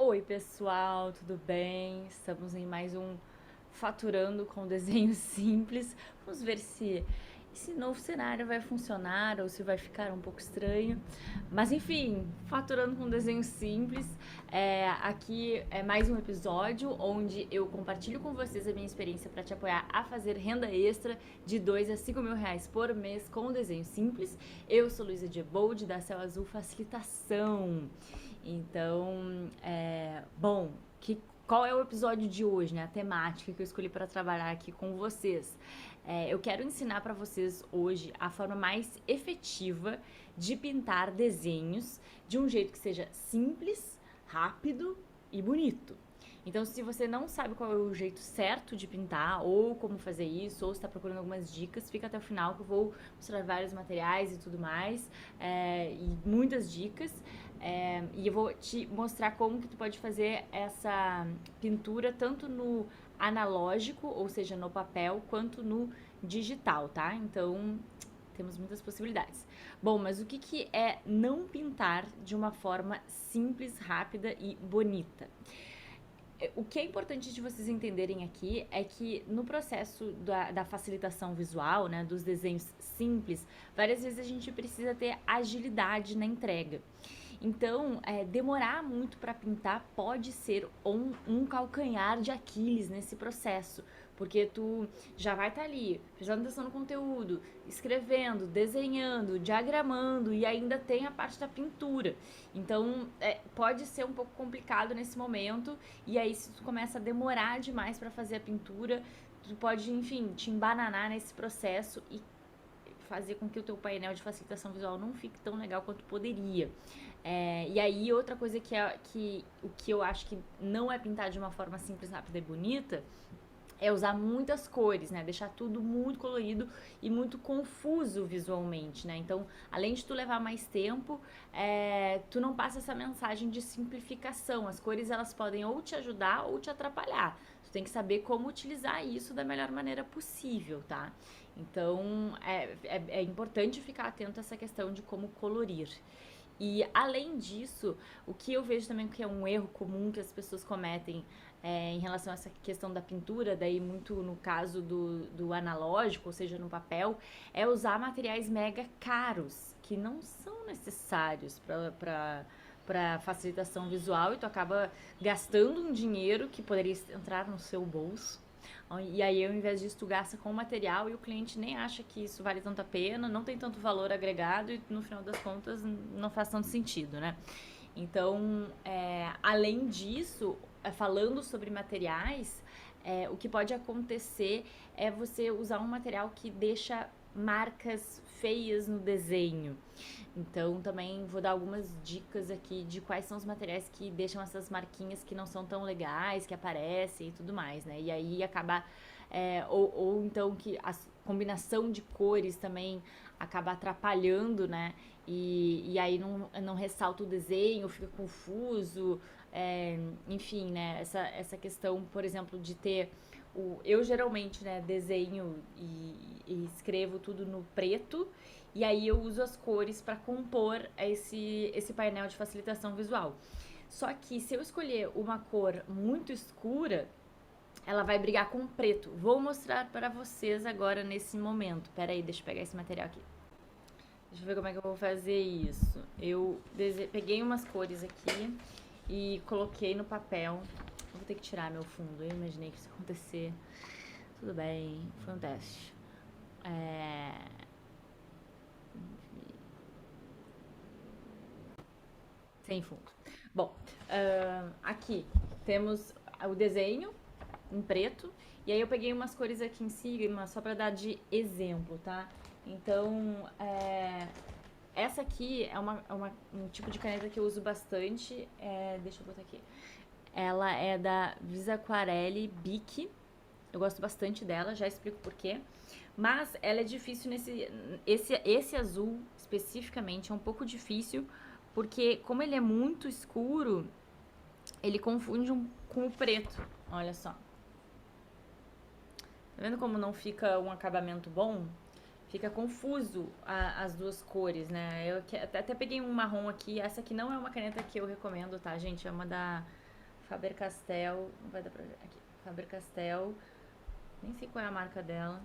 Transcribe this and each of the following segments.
Oi, pessoal, tudo bem? Estamos em mais um Faturando com Desenho Simples. Vamos ver se esse novo cenário vai funcionar ou se vai ficar um pouco estranho. Mas enfim, Faturando com Desenho Simples. Aqui é mais um episódio onde eu compartilho com vocês a minha experiência para te apoiar a fazer renda extra de 2 a 5 mil reais por mês com desenho simples. Eu sou Luísa Diebold, da Céu Azul Facilitação. Então, qual é o episódio de hoje, né? A temática que eu escolhi para trabalhar aqui com vocês. Eu quero ensinar para vocês hoje a forma mais efetiva de pintar desenhos de um jeito que seja simples, rápido e bonito. Então, se você não sabe qual é o jeito certo de pintar, ou como fazer isso, ou está procurando algumas dicas, fica até o final que eu vou mostrar vários materiais e tudo mais, e muitas dicas. E eu vou te mostrar como que tu pode fazer essa pintura tanto no analógico, ou seja, no papel, quanto no digital, tá? Então, temos muitas possibilidades. Bom, mas o que é não pintar de uma forma simples, rápida e bonita? O que é importante de vocês entenderem aqui é que no processo da facilitação visual, né, dos desenhos simples, várias vezes a gente precisa ter agilidade na entrega. Então, demorar muito para pintar pode ser um calcanhar de Aquiles nesse processo, porque tu já vai estar ali, prestando atenção no conteúdo, escrevendo, desenhando, diagramando e ainda tem a parte da pintura. Então, pode ser um pouco complicado nesse momento, e aí se tu começa a demorar demais para fazer a pintura, tu pode, enfim, te embananar nesse processo e fazer com que o teu painel de facilitação visual não fique tão legal quanto poderia. E aí, outra coisa que o que eu acho que não é pintar de uma forma simples, rápida e bonita é usar muitas cores, né? Deixar tudo muito colorido e muito confuso visualmente, né? Então, além de tu levar mais tempo, tu não passa essa mensagem de simplificação. As cores, elas podem ou te ajudar ou te atrapalhar. Tu tem que saber como utilizar isso da melhor maneira possível, tá? Então, é importante ficar atento a essa questão de como colorir. E além disso, o que eu vejo também que é um erro comum que as pessoas cometem em relação a essa questão da pintura, daí muito no caso do analógico, ou seja, no papel, é usar materiais mega caros, que não são necessários para facilitação visual, e tu acaba gastando um dinheiro que poderia entrar no seu bolso. E aí, ao invés disso, tu gasta com o material e o cliente nem acha que isso vale tanto a pena, não tem tanto valor agregado e no final das contas não faz tanto sentido, né? Então, além disso, falando sobre materiais, o que pode acontecer é você usar um material que deixa marcas feias no desenho. Então, também vou dar algumas dicas aqui de quais são os materiais que deixam essas marquinhas que não são tão legais, que aparecem e tudo mais, né? E aí acaba. Ou então que a combinação de cores também acaba atrapalhando, né? E aí não ressalta o desenho, fica confuso. Enfim, né? Essa questão, por exemplo, de ter. Eu geralmente, né, desenho e escrevo tudo no preto, e aí eu uso as cores para compor esse painel de facilitação visual. Só que se eu escolher uma cor muito escura, ela vai brigar com o preto. Vou mostrar para vocês agora nesse momento. Pera aí, deixa eu pegar esse material aqui. Deixa eu ver como é que eu vou fazer isso. Eu peguei umas cores aqui e coloquei no papel. Vou ter que tirar meu fundo. Eu imaginei que isso ia acontecer. Tudo bem, foi um teste. Sem fundo. Bom, aqui temos o desenho em preto. E aí eu peguei umas cores aqui em cima só pra dar de exemplo, tá? Então, essa aqui é um tipo de caneta que eu uso bastante. Deixa eu botar aqui. Ela é da Visaquarelli Bic. Eu gosto bastante dela, já explico por quê. Mas ela é difícil esse azul especificamente é um pouco difícil, porque como ele é muito escuro, ele confunde com o preto. Olha só. Tá vendo como não fica um acabamento bom? Fica confuso as duas cores, né? Eu até peguei um marrom aqui. Essa aqui não é uma caneta que eu recomendo, tá, gente? É uma Faber-Castell, não vai dar pra ver aqui, Faber-Castell, nem sei qual é a marca dela,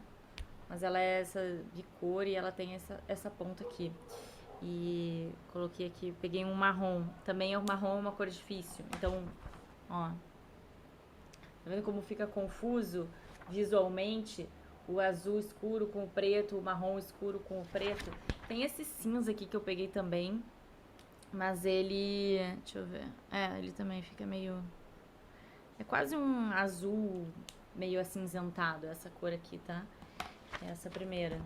mas ela é essa de cor e ela tem essa ponta aqui. E coloquei aqui, peguei um marrom, também é um marrom, uma cor difícil, então, ó, tá vendo como fica confuso visualmente? O azul escuro com o preto, o marrom escuro com o preto. Tem esse cinza aqui que eu peguei também, mas ele, deixa eu ver, ele também fica meio, é quase um azul meio acinzentado, essa cor aqui, tá? Essa primeira.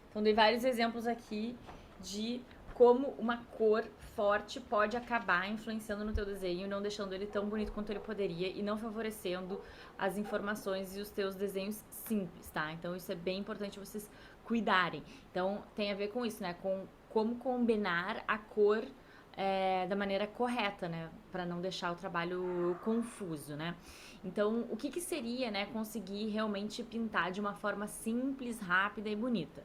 Então, dei vários exemplos aqui de como uma cor forte pode acabar influenciando no teu desenho, não deixando ele tão bonito quanto ele poderia e não favorecendo as informações e os teus desenhos simples, tá? Então, isso é bem importante vocês cuidarem. Então, tem a ver com isso, né? Com como combinar a cor da maneira correta, né? Para não deixar o trabalho confuso, né? Então, o que que seria, né? Conseguir realmente pintar de uma forma simples, rápida e bonita.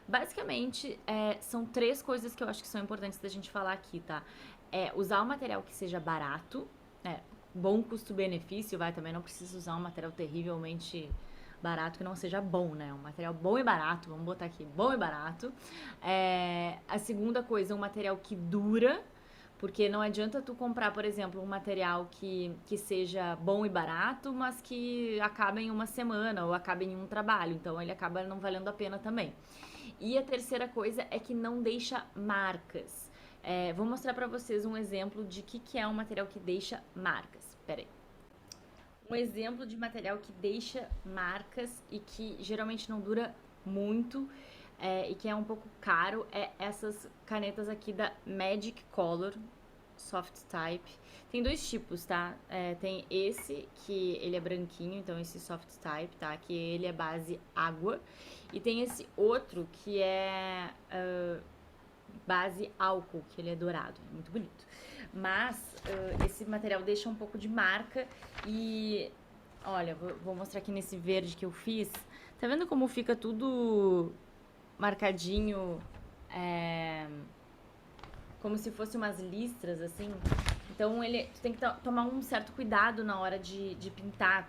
Basicamente, são 3 coisas que eu acho que são importantes da gente falar aqui, tá? Usar um material que seja barato, bom custo-benefício, também não precisa usar um material terrivelmente barato que não seja bom, né? Um material bom e barato, vamos botar aqui, bom e barato. A segunda coisa, um material que dura, porque não adianta tu comprar, por exemplo, um material que seja bom e barato, mas que acaba em uma semana ou acaba em um trabalho. Então, ele acaba não valendo a pena também. E a terceira coisa é que não deixa marcas. Vou mostrar pra vocês um exemplo de que é um material que deixa marcas. Pera aí. Um exemplo de material que deixa marcas e que geralmente não dura muito e que é um pouco caro é essas canetas aqui da Magic Color Soft Type. Tem 2 tipos, tá? Tem esse, que ele é branquinho, então esse Soft Type, tá? Que ele é base água. E tem esse outro que é base álcool, que ele é dourado. É muito bonito. Mas esse material deixa um pouco de marca e... Olha, vou mostrar aqui nesse verde que eu fiz. Tá vendo como fica tudo marcadinho? Como se fosse umas listras, assim. Então, tu tem que tomar um certo cuidado na hora de pintar.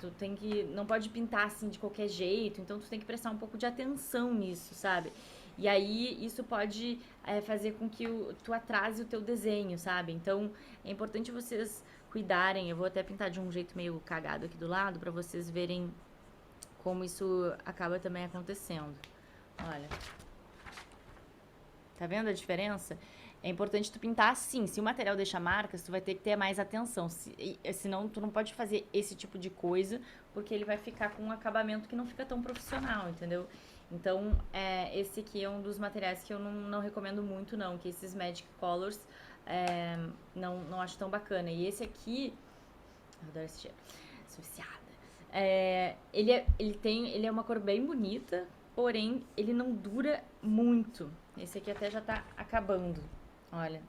Não pode pintar assim de qualquer jeito. Então, tu tem que prestar um pouco de atenção nisso, sabe? E aí, isso pode fazer com que tu atrase o teu desenho, sabe? Então, é importante vocês cuidarem. Eu vou até pintar de um jeito meio cagado aqui do lado, pra vocês verem como isso acaba também acontecendo. Olha. Tá vendo a diferença? É importante tu pintar assim. Se o material deixa marcas, tu vai ter que ter mais atenção. Senão, tu não pode fazer esse tipo de coisa, porque ele vai ficar com um acabamento que não fica tão profissional, entendeu? Então, esse aqui é um dos materiais que eu não recomendo muito, não. Que esses Magic Colors não acho tão bacana. E esse aqui... Eu adoro esse cheiro. Sou viciada. Ele é uma cor bem bonita, porém, ele não dura muito. Esse aqui até já tá acabando. Olha.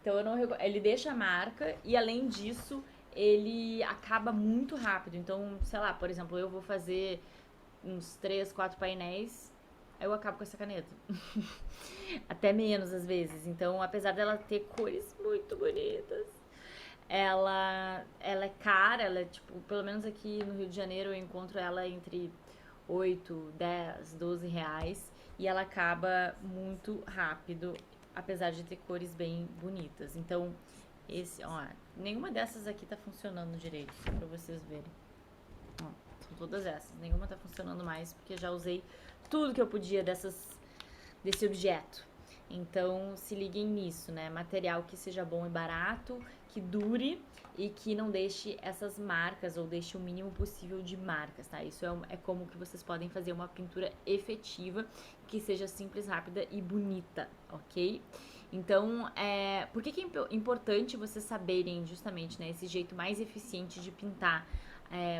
Então, ele deixa a marca e, além disso, ele acaba muito rápido. Então, sei lá, por exemplo, eu vou fazer uns 3, 4 painéis, eu acabo com essa caneta. Até menos, às vezes. Então, apesar dela ter cores muito bonitas, ela é cara, ela é, tipo, pelo menos aqui no Rio de Janeiro eu encontro ela entre 8, 10, 12 reais e ela acaba muito rápido, apesar de ter cores bem bonitas. Então, nenhuma dessas aqui tá funcionando direito, só pra vocês verem. Ó, são todas essas, nenhuma tá funcionando mais, porque já usei tudo que eu podia desse objeto. Então, se liguem nisso, né? Material que seja bom e barato, que dure e que não deixe essas marcas ou deixe o mínimo possível de marcas, tá? Isso é como que vocês podem fazer uma pintura efetiva que seja simples, rápida e bonita, ok? Então, por que é importante vocês saberem justamente, né, esse jeito mais eficiente de pintar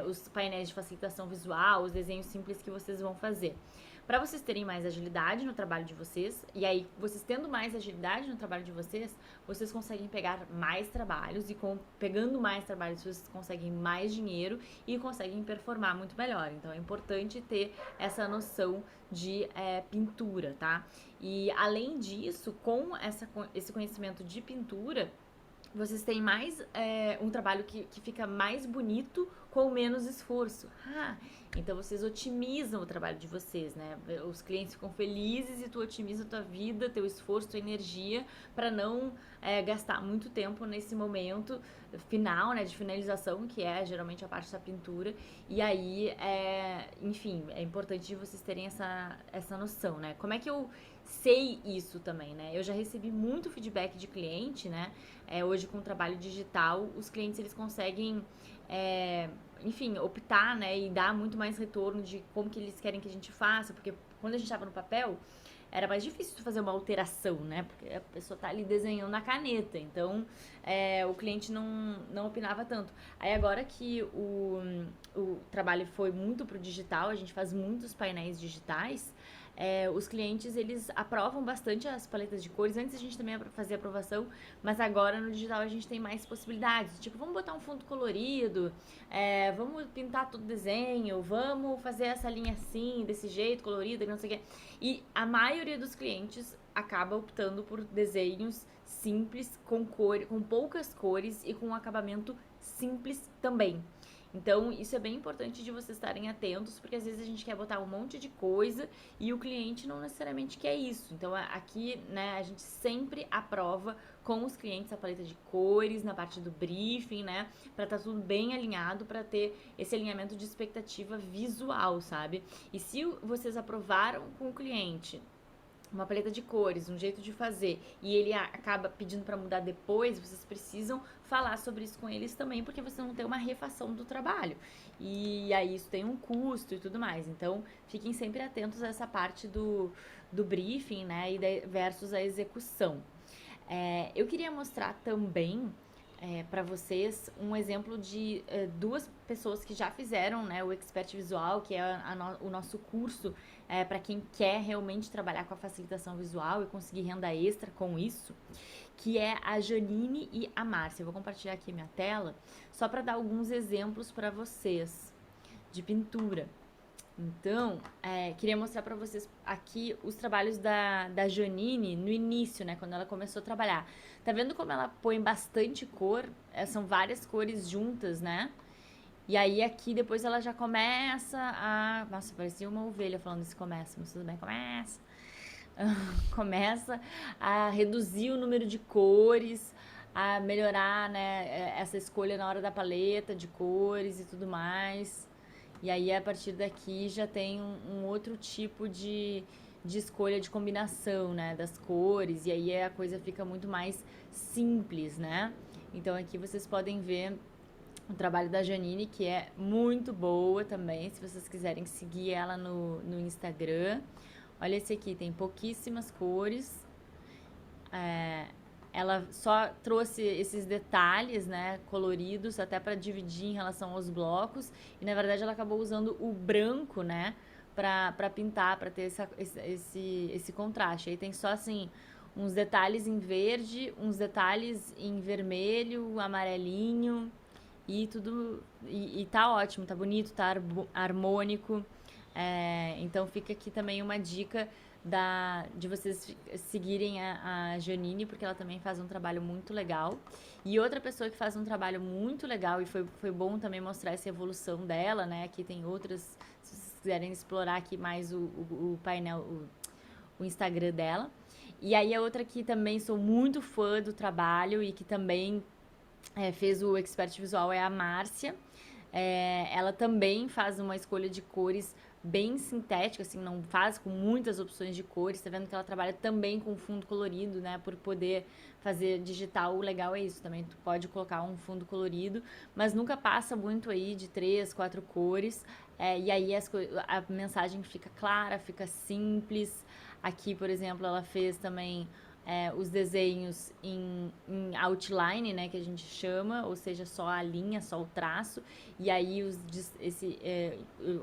os painéis de facilitação visual, os desenhos simples que vocês vão fazer? Para vocês terem mais agilidade no trabalho de vocês, e aí vocês tendo mais agilidade no trabalho de vocês, vocês conseguem pegar mais trabalhos e pegando mais trabalhos vocês conseguem mais dinheiro e conseguem performar muito melhor. Então é importante ter essa noção de pintura, tá? E além disso, com esse conhecimento de pintura, vocês têm mais um trabalho que fica mais bonito com menos esforço. Então vocês otimizam o trabalho de vocês, né? Os clientes ficam felizes e tu otimiza a tua vida, teu esforço, tua energia para não gastar muito tempo nesse momento final, né, de finalização, que é geralmente a parte da pintura. E aí, enfim, é importante vocês terem essa noção, né? Como é que eu sei isso também, né? Eu já recebi muito feedback de cliente, né? Hoje com o trabalho digital, os clientes eles conseguem, enfim, optar, né, e dar muito mais retorno de como que eles querem que a gente faça, porque quando a gente estava no papel, era mais difícil fazer uma alteração, né, porque a pessoa tá ali desenhando na caneta, então o cliente não opinava tanto. Aí agora que o trabalho foi muito pro digital, a gente faz muitos painéis digitais, os clientes, eles aprovam bastante as paletas de cores. Antes a gente também fazia aprovação, mas agora no digital a gente tem mais possibilidades. Tipo, vamos botar um fundo colorido, vamos pintar todo o desenho, vamos fazer essa linha assim, desse jeito, colorida, não sei o quê. E a maioria dos clientes acaba optando por desenhos simples, com poucas cores e com um acabamento simples também. Então, isso é bem importante de vocês estarem atentos, porque às vezes a gente quer botar um monte de coisa e o cliente não necessariamente quer isso. Então, aqui, né, a gente sempre aprova com os clientes a paleta de cores, na parte do briefing, né, pra estar tudo bem alinhado, pra ter esse alinhamento de expectativa visual, sabe? E se vocês aprovaram com o cliente uma paleta de cores, um jeito de fazer, e ele acaba pedindo para mudar depois, vocês precisam falar sobre isso com eles também, porque você não tem uma refação do trabalho. E aí isso tem um custo e tudo mais. Então, fiquem sempre atentos a essa parte do briefing, né, e versus a execução. Eu queria mostrar também para vocês um exemplo de duas pessoas que já fizeram, né, o Expert Visual, que é o nosso curso para quem quer realmente trabalhar com a facilitação visual e conseguir renda extra com isso, que é a Janine e a Márcia. Eu vou compartilhar aqui minha tela só para dar alguns exemplos para vocês de pintura. Então, queria mostrar para vocês aqui os trabalhos da Janine no início, né, quando ela começou a trabalhar. Tá vendo como ela põe bastante cor? São várias cores juntas, né? E aí aqui depois ela já começa a... Nossa, parecia uma ovelha falando isso começa, mas tudo bem, começa. Começa a reduzir o número de cores, a melhorar, né, essa escolha na hora da paleta de cores e tudo mais. E aí, a partir daqui, já tem um outro tipo de escolha de combinação, né, das cores. E aí, a coisa fica muito mais simples, né? Então, aqui vocês podem ver o trabalho da Janine, que é muito boa também, se vocês quiserem seguir ela no Instagram. Olha esse aqui, tem pouquíssimas cores. Ela só trouxe esses detalhes, né, coloridos, até para dividir em relação aos blocos. E, na verdade, ela acabou usando o branco, né, para pintar, para ter esse contraste. Aí tem só, assim, uns detalhes em verde, uns detalhes em vermelho, amarelinho, e tudo... E tá ótimo, tá bonito, tá harmônico. Então, fica aqui também uma dica de vocês seguirem a Janine, porque ela também faz um trabalho muito legal. E outra pessoa que faz um trabalho muito legal, e foi bom também mostrar essa evolução dela, né? Aqui tem outras, se vocês quiserem explorar aqui mais o painel, o Instagram dela. E aí a outra que também sou muito fã do trabalho e que também fez o Expert Visual é a Márcia. Ela também faz uma escolha de cores bem sintética, assim, não faz com muitas opções de cores. Tá vendo que ela trabalha também com fundo colorido, né? Por poder fazer digital, o legal é isso também. Tu pode colocar um fundo colorido, mas nunca passa muito aí de 3, 4 cores. E aí a mensagem fica clara, fica simples. Aqui, por exemplo, ela fez também os desenhos em outline, né, que a gente chama, ou seja, só a linha, só o traço, e aí o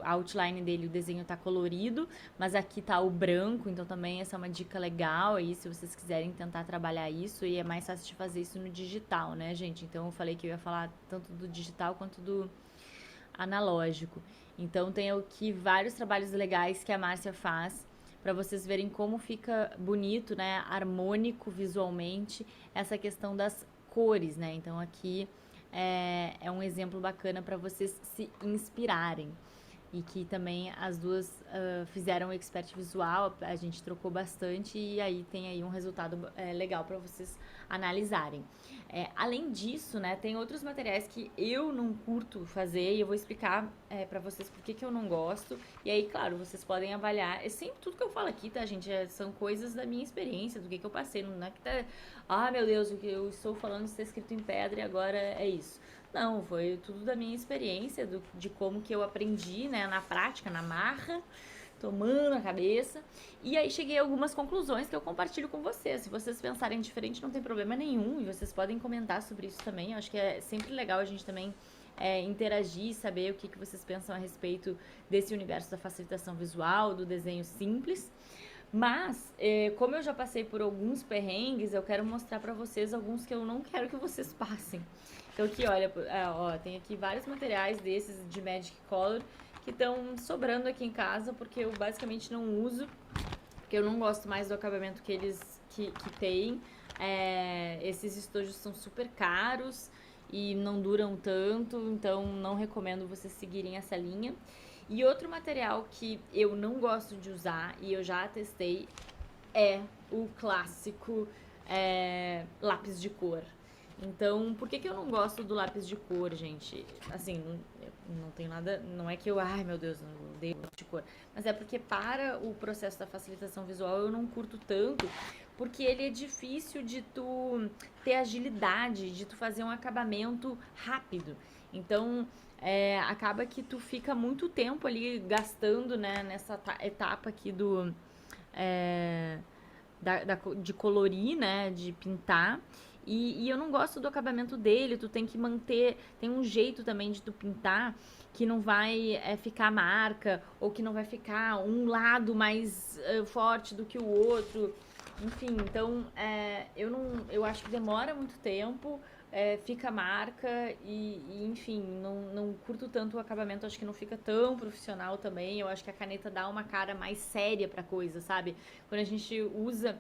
outline dele, o desenho tá colorido, mas aqui tá o branco, então também essa é uma dica legal aí, se vocês quiserem tentar trabalhar isso, e é mais fácil de fazer isso no digital, né, gente? Então eu falei que eu ia falar tanto do digital quanto do analógico. Então tem aqui vários trabalhos legais que a Márcia faz, para vocês verem como fica bonito, né, harmônico visualmente, essa questão das cores, né? Então aqui é um exemplo bacana para vocês se inspirarem. E que também as duas fizeram o expert visual, a gente trocou bastante e aí tem aí um resultado legal para vocês analisarem. Além disso, né, tem outros materiais que eu não curto fazer e eu vou explicar para vocês por que eu não gosto. E aí, claro, vocês podem avaliar. É sempre tudo que eu falo aqui, tá, gente? São coisas da minha experiência, do que eu passei. Não é que tá, ah, meu Deus, o que eu estou falando está escrito em pedra e agora é isso. Não, foi tudo da minha experiência, de como que eu aprendi, né, na prática, na marra, tomando a cabeça. E aí cheguei a algumas conclusões que eu compartilho com vocês. Se vocês pensarem diferente, não tem problema nenhum. E vocês podem comentar sobre isso também. Eu acho que é sempre legal a gente também interagir, saber o que vocês pensam a respeito desse universo da facilitação visual, do desenho simples. Mas, como eu já passei por alguns perrengues, eu quero mostrar pra vocês alguns que eu não quero que vocês passem. Então aqui, olha, ó, tem aqui vários materiais desses de Magic Color que estão sobrando aqui em casa, porque eu basicamente não uso, porque eu não gosto mais do acabamento que eles que têm. Esses estojos são super caros e não duram tanto, então não recomendo vocês seguirem essa linha. E outro material que eu não gosto de usar e eu já testei é o clássico lápis de cor. Então, por que eu não gosto do lápis de cor, gente? Assim, não tem nada. Não é que eu, ai meu Deus, não odeio lápis de cor. Mas é porque para o processo da facilitação visual eu não curto tanto, porque ele é difícil de tu ter agilidade, de tu fazer um acabamento rápido. Então, acaba que tu fica muito tempo ali gastando, né, nessa etapa aqui é, de colorir, né, de pintar. E eu não gosto do acabamento dele, tu tem que manter, tem um jeito também de tu pintar que não vai ficar marca, ou que não vai ficar um lado mais forte do que o outro. Enfim, então eu acho que demora muito tempo, fica marca enfim, não curto tanto o acabamento, acho que não fica tão profissional também. Eu acho que a caneta dá uma cara mais séria pra coisa, sabe? Quando a gente usa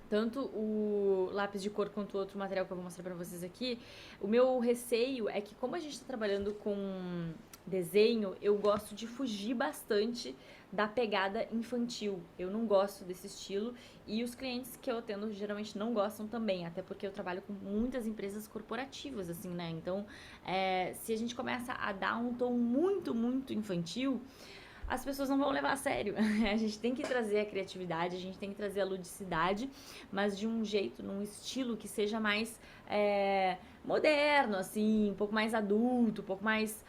tanto o lápis de cor quanto o outro material que eu vou mostrar pra vocês aqui, o meu receio é que, como a gente tá trabalhando com desenho, eu gosto de fugir bastante da pegada infantil. Eu não gosto desse estilo e os clientes que eu atendo geralmente não gostam também, até porque eu trabalho com muitas empresas corporativas, assim, né? Então, se a gente começa a dar um tom muito, muito infantil, as pessoas não vão levar a sério. A gente tem que trazer a criatividade, a gente tem que trazer a ludicidade, mas de um jeito, num estilo que seja mais moderno, assim, um pouco mais adulto, um pouco mais.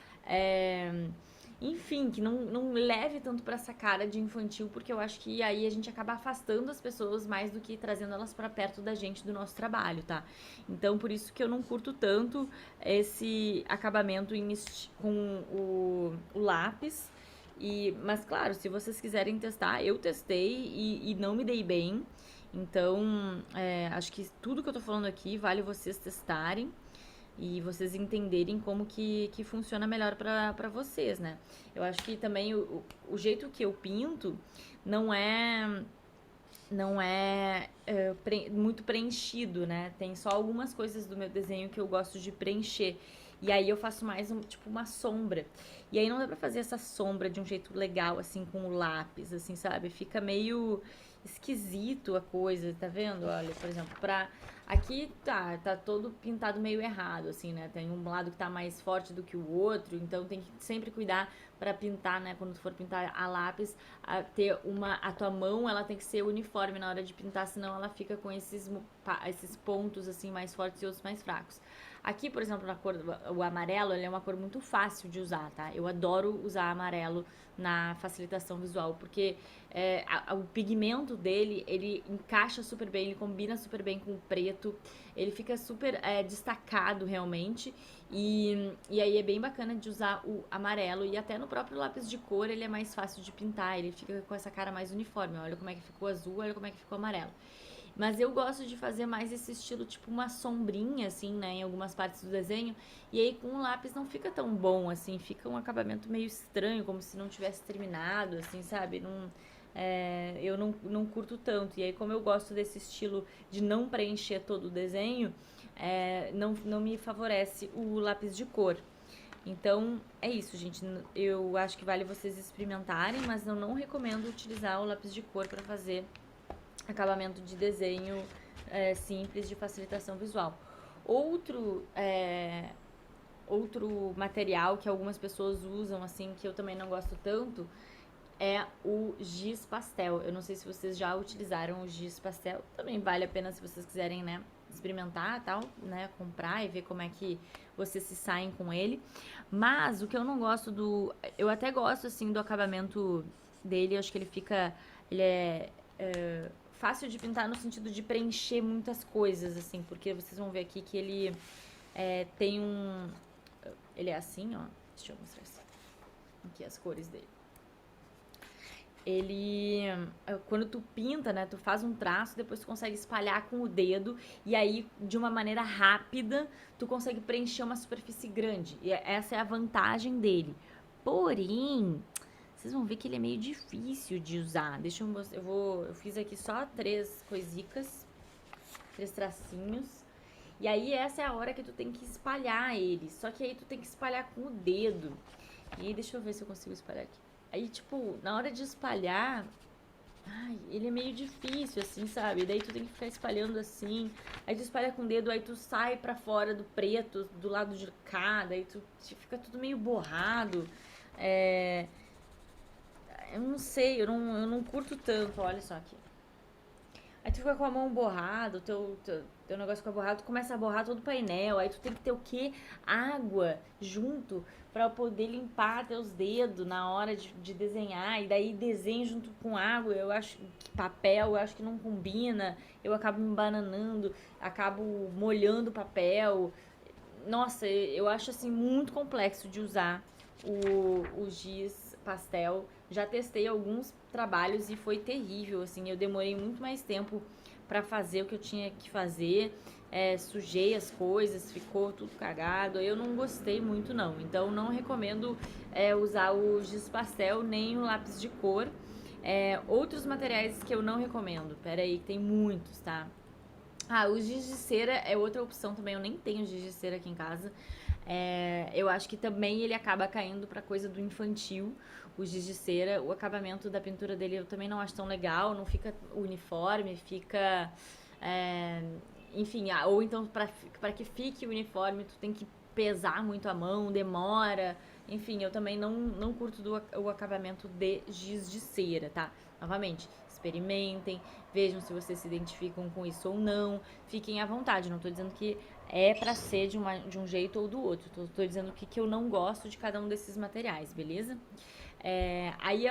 Enfim, que não leve tanto pra essa cara de infantil, porque eu acho que aí a gente acaba afastando as pessoas mais do que trazendo elas pra perto da gente, do nosso trabalho, tá? Então, por isso que eu não curto tanto esse acabamento com o lápis. Mas claro, se vocês quiserem testar, eu testei e não me dei bem. Então, acho que tudo que eu tô falando aqui vale vocês testarem e vocês entenderem como que funciona melhor pra vocês, né? Eu acho que também o jeito que eu pinto não é muito preenchido, né? Tem só algumas coisas do meu desenho que eu gosto de preencher. E aí eu faço mais tipo uma sombra. E aí não dá pra fazer essa sombra de um jeito legal, assim, com o lápis, assim, sabe? Fica meio esquisito a coisa, tá vendo? Olha, por exemplo, aqui tá todo pintado meio errado, assim, né? Tem um lado que tá mais forte do que o outro, então tem que sempre cuidar pra pintar, né? Quando tu for pintar a lápis, a tua mão, ela tem que ser uniforme na hora de pintar, senão ela fica com esses pontos, assim, mais fortes e outros mais fracos. Aqui, por exemplo, o amarelo, ele é uma cor muito fácil de usar, tá? Eu adoro usar amarelo na facilitação visual, porque o pigmento dele, ele encaixa super bem, ele combina super bem com o preto, ele fica super destacado realmente, e aí é bem bacana de usar o amarelo, e até no próprio lápis de cor ele é mais fácil de pintar, ele fica com essa cara mais uniforme, olha como é que ficou azul, olha como é que ficou amarelo. Mas eu gosto de fazer mais esse estilo, tipo uma sombrinha, assim, né, em algumas partes do desenho. E aí com o lápis não fica tão bom, assim, fica um acabamento meio estranho, como se não tivesse terminado, assim, sabe? Eu não curto tanto. E aí como eu gosto desse estilo de não preencher todo o desenho, não me favorece o lápis de cor. Então, é isso, gente. Eu acho que vale vocês experimentarem, mas eu não recomendo utilizar o lápis de cor para fazer acabamento de desenho simples de facilitação visual. Outro material que algumas pessoas usam, assim, que eu também não gosto tanto, é o giz pastel. Eu não sei se vocês já utilizaram o giz pastel. Também vale a pena se vocês quiserem, né, experimentar, tal, né, comprar e ver como é que vocês se saem com ele. Mas o que eu não gosto eu até gosto assim do acabamento dele, eu acho que ele é fácil de pintar no sentido de preencher muitas coisas assim, porque vocês vão ver aqui que ele tem ele é assim, ó. Deixa eu mostrar assim. Aqui as cores dele. Ele, quando tu pinta, né, tu faz um traço, depois tu consegue espalhar com o dedo e aí de uma maneira rápida tu consegue preencher uma superfície grande. E essa é a vantagem dele. Porém, vocês vão ver que ele é meio difícil de usar. Deixa eu mostrar, eu fiz aqui só 3 coisicas, 3 tracinhos. E aí essa é a hora que tu tem que espalhar ele. Só que aí tu tem que espalhar com o dedo. E aí deixa eu ver se eu consigo espalhar aqui. Aí, tipo, na hora de espalhar, ai, ele é meio difícil, assim, sabe? Daí tu tem que ficar espalhando assim. Aí tu espalha com o dedo, aí tu sai pra fora do preto, do lado de cá, daí tu fica tudo meio borrado. É... Eu não sei, eu não curto tanto, olha só aqui. Aí tu fica com a mão borrada, teu negócio fica borrado, tu começa a borrar todo o painel. Aí tu tem que ter o quê? Água junto pra poder limpar teus dedos na hora de desenhar. E daí desenho junto com água, eu acho que papel, eu acho que não combina. Eu acabo me embananando, acabo molhando o papel. Nossa, eu acho assim muito complexo de usar o giz pastel. Já testei alguns trabalhos e foi terrível, assim, eu demorei muito mais tempo pra fazer o que eu tinha que fazer. Sujei as coisas, ficou tudo cagado. Eu não gostei muito não, então não recomendo usar o giz pastel nem o lápis de cor. Outros materiais que eu não recomendo, pera aí, tem muitos, tá? Ah, o giz de cera é outra opção também. Eu nem tenho giz de cera aqui em casa. Eu acho que também ele acaba caindo pra coisa do infantil. O giz de cera, o acabamento da pintura dele eu também não acho tão legal. Não fica uniforme, fica. é, Enfim, ou então pra que fique uniforme, tu tem que pesar muito a mão, demora. Enfim, eu também não curto o acabamento de giz de cera, tá? Novamente, experimentem, vejam se vocês se identificam com isso ou não. Fiquem à vontade, não tô dizendo que é pra ser de um jeito ou do outro. Tô dizendo que eu não gosto de cada um desses materiais, beleza? Aí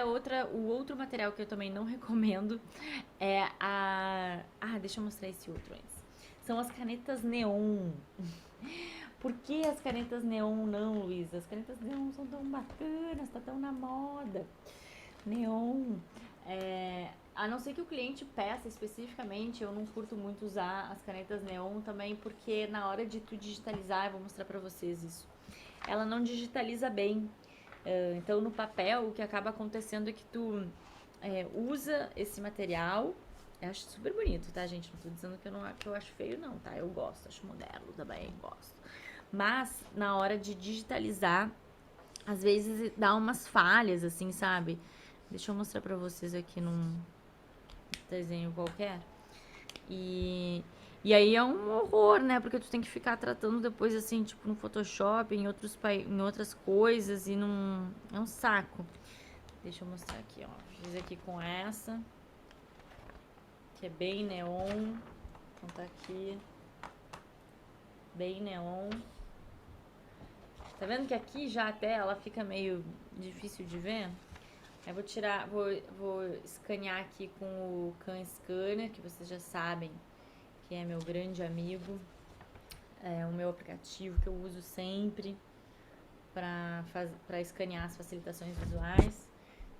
o outro material que eu também não recomendo é deixa eu mostrar esse outro antes. São as canetas neon. Por que as canetas neon não, Luísa? As canetas neon são tão bacanas, tá tão na moda. Neon. A não ser que o cliente peça especificamente, eu não curto muito usar as canetas neon também, porque na hora de tu digitalizar, eu vou mostrar pra vocês isso, ela não digitaliza bem. Então no papel o que acaba acontecendo é que tu usa esse material. Eu acho super bonito, tá, gente? Não tô dizendo que eu acho feio, não, tá? Eu gosto, acho moderno também, gosto. Mas na hora de digitalizar, às vezes dá umas falhas, assim, sabe? Deixa eu mostrar pra vocês aqui num desenho qualquer. E, e aí é um horror, né? Porque tu tem que ficar tratando depois, assim, tipo, no Photoshop, em outras coisas, e não. É um saco. Deixa eu mostrar aqui, ó. Fiz aqui com essa, que é bem neon. Então tá aqui. Bem neon. Tá vendo que aqui já até ela fica meio difícil de ver? Eu vou escanear aqui com o Can Scanner, que vocês já sabem que é meu grande amigo. É o meu aplicativo que eu uso sempre para escanear as facilitações visuais.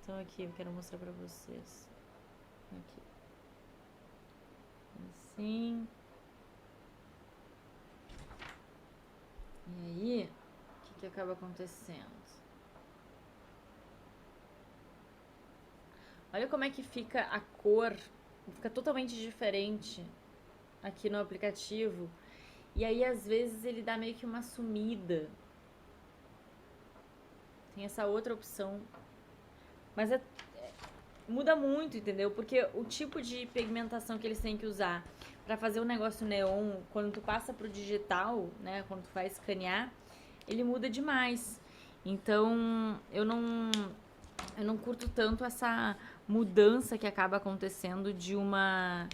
Então aqui eu quero mostrar pra vocês. Aqui. Assim. E aí, o que acaba acontecendo? Olha como é que fica a cor, fica totalmente diferente aqui no aplicativo. E aí, às vezes, ele dá meio que uma sumida. Tem essa outra opção. Mas muda muito, entendeu? Porque o tipo de pigmentação que eles têm que usar pra fazer o negócio neon, quando tu passa pro digital, né? Quando tu vai escanear, ele muda demais. Então, eu não curto tanto essa mudança que acaba acontecendo de uma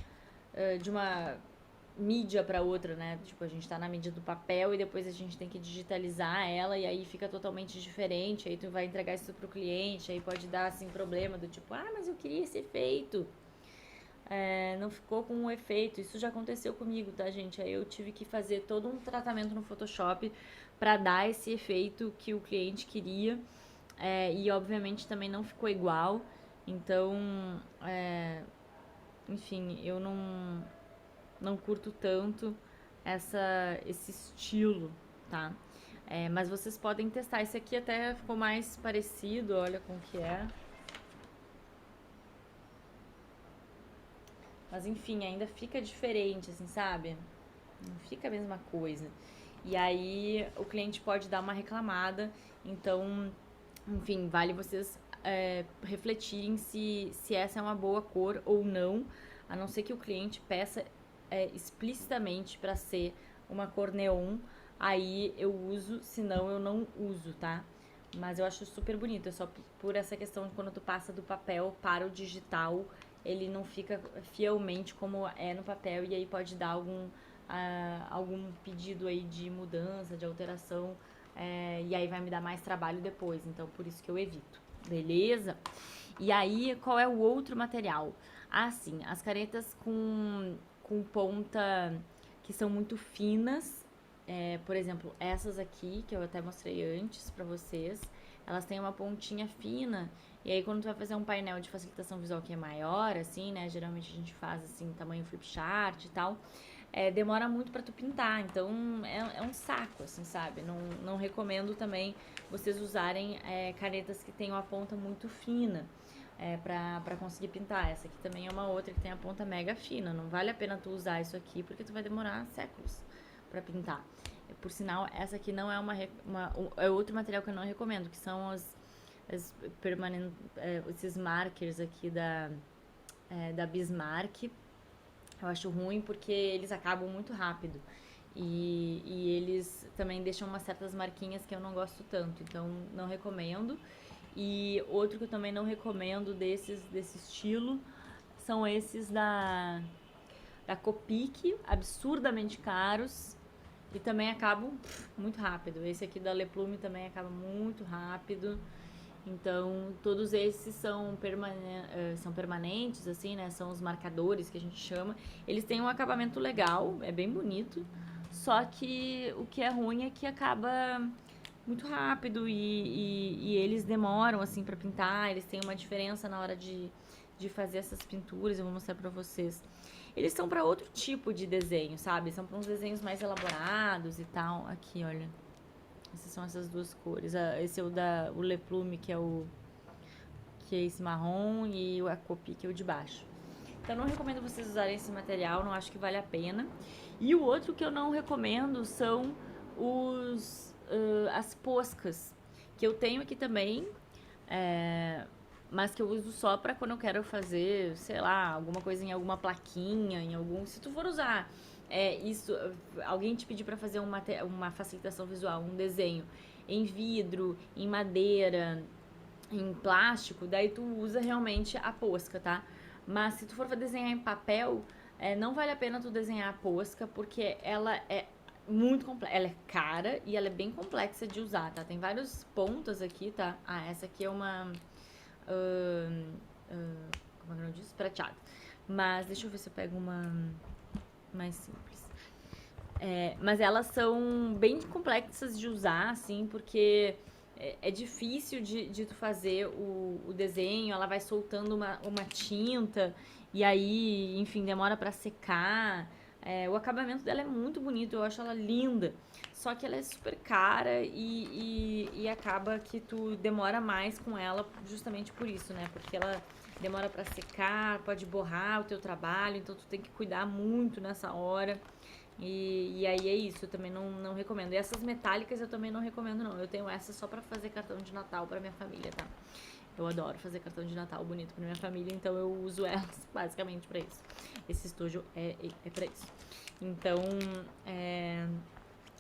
mídia para outra, né? Tipo, a gente tá na mídia do papel e depois a gente tem que digitalizar ela e aí fica totalmente diferente. Aí tu vai entregar isso pro cliente, aí pode dar assim problema do tipo, mas eu queria esse efeito. Não ficou com um efeito. Isso já aconteceu comigo, tá, gente? Aí eu tive que fazer todo um tratamento no Photoshop para dar esse efeito que o cliente queria. E obviamente também não ficou igual. Então, enfim, eu não curto tanto esse estilo, tá? Mas vocês podem testar. Esse aqui até ficou mais parecido, olha com o que é. Mas enfim, ainda fica diferente, assim, sabe? Não fica a mesma coisa. E aí o cliente pode dar uma reclamada. Então, enfim, vale vocês refletirem se essa é uma boa cor ou não. A não ser que o cliente peça explicitamente para ser uma cor neon. Aí eu uso, senão eu não uso, tá? Mas eu acho super bonito. É só por essa questão de quando tu passa do papel para o digital, ele não fica fielmente como é no papel. E aí pode dar algum pedido aí de mudança, de alteração. E aí vai me dar mais trabalho depois. Então, por isso que eu evito. Beleza? E aí, qual é o outro material? Sim, as canetas com ponta que são muito finas. Por exemplo, essas aqui, que eu até mostrei antes pra vocês, elas têm uma pontinha fina. E aí, quando tu vai fazer um painel de facilitação visual que é maior, assim, né? Geralmente a gente faz, assim, tamanho flip chart e tal. Demora muito pra tu pintar, então é um saco, assim, sabe? Não recomendo também vocês usarem canetas que tenham a ponta muito fina pra conseguir pintar. Essa aqui também é uma outra que tem a ponta mega fina. Não vale a pena tu usar isso aqui porque tu vai demorar séculos pra pintar. Por sinal, essa aqui não é é outro material que eu não recomendo, que são esses markers aqui da Bismarck. Eu acho ruim porque eles acabam muito rápido. E eles também deixam umas certas marquinhas que eu não gosto tanto. Então, não recomendo. E outro que eu também não recomendo desse estilo são esses da Copic, absurdamente caros. E também acabam muito rápido. Esse aqui da Le Plume também acaba muito rápido. Então, todos esses são permanentes, assim, né? São os marcadores que a gente chama. Eles têm um acabamento legal, é bem bonito. Só que o que é ruim é que acaba muito rápido e eles demoram, assim, pra pintar. Eles têm uma diferença na hora de fazer essas pinturas. Eu vou mostrar pra vocês. Eles são pra outro tipo de desenho, sabe? São pra uns desenhos mais elaborados e tal. Aqui, olha. São essas duas cores. Esse é o Le Plume, que é esse marrom, e a Copic, que é o de baixo. Então, não recomendo vocês usarem esse material, não acho que vale a pena. E o outro que eu não recomendo são as poscas, que eu tenho aqui também, mas que eu uso só pra quando eu quero fazer, sei lá, alguma coisa em alguma plaquinha, se tu for usar isso, alguém te pedir pra fazer uma facilitação visual, um desenho em vidro, em madeira, em plástico, daí tu usa realmente a posca, tá? Mas se tu for desenhar em papel, não vale a pena tu desenhar a posca, porque ela é muito complexa, ela é cara e ela é bem complexa de usar, tá? Tem várias pontas aqui, tá? Essa aqui é uma como é que eu disse? Prateada. Mas deixa eu ver se eu pego uma mais simples. Mas elas são bem complexas de usar, assim, porque é difícil de tu fazer o desenho, ela vai soltando uma tinta, e aí, enfim, demora pra secar. O acabamento dela é muito bonito, eu acho ela linda. Só que ela é super cara e acaba que tu demora mais com ela justamente por isso, né? Porque ela demora pra secar, pode borrar o teu trabalho, então tu tem que cuidar muito nessa hora. E aí é isso, eu também não recomendo. E essas metálicas eu também não recomendo, não. Eu tenho essa só pra fazer cartão de Natal pra minha família, tá? Eu adoro fazer cartão de Natal bonito pra minha família, então eu uso elas basicamente pra isso. Esse estojo é pra isso. Então,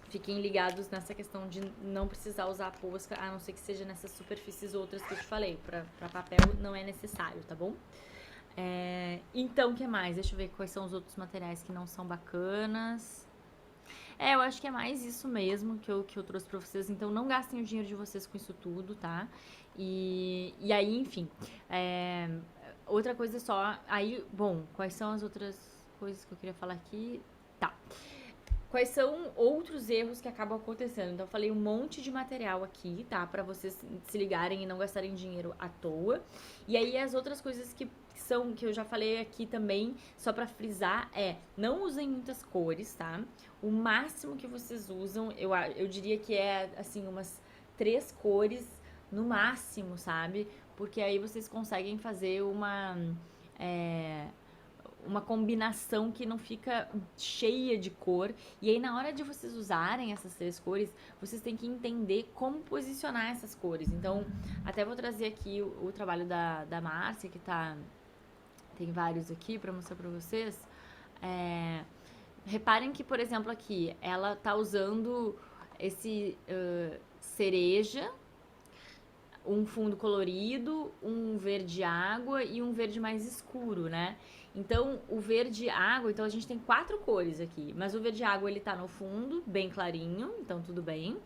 fiquem ligados nessa questão de não precisar usar a posca, a não ser que seja nessas superfícies outras que eu te falei. Pra papel não é necessário, tá bom? Então, o que mais? Deixa eu ver quais são os outros materiais que não são bacanas. Eu acho que é mais isso mesmo que eu trouxe pra vocês. Então, não gastem o dinheiro de vocês com isso tudo, tá? E aí, enfim. Outra coisa só. Aí, bom, quais são as outras coisas que eu queria falar aqui? Tá. Quais são outros erros que acabam acontecendo? Então, eu falei um monte de material aqui, tá? Pra vocês se ligarem e não gastarem dinheiro à toa. E aí, as outras coisas que eu já falei aqui também, só pra frisar, não usem muitas cores, tá? O máximo que vocês usam, eu diria que é, assim, umas 3 cores no máximo, sabe? Porque aí vocês conseguem fazer uma combinação que não fica cheia de cor. E aí, na hora de vocês usarem essas 3 cores, vocês têm que entender como posicionar essas cores. Então, até vou trazer aqui o trabalho da Márcia, que tem vários aqui pra mostrar pra vocês. Reparem que, por exemplo, aqui, ela tá usando esse cereja, um fundo colorido, um verde água e um verde mais escuro, né? Então, o verde água, então a gente tem 4 cores aqui, mas o verde água ele tá no fundo, bem clarinho, então tudo bem.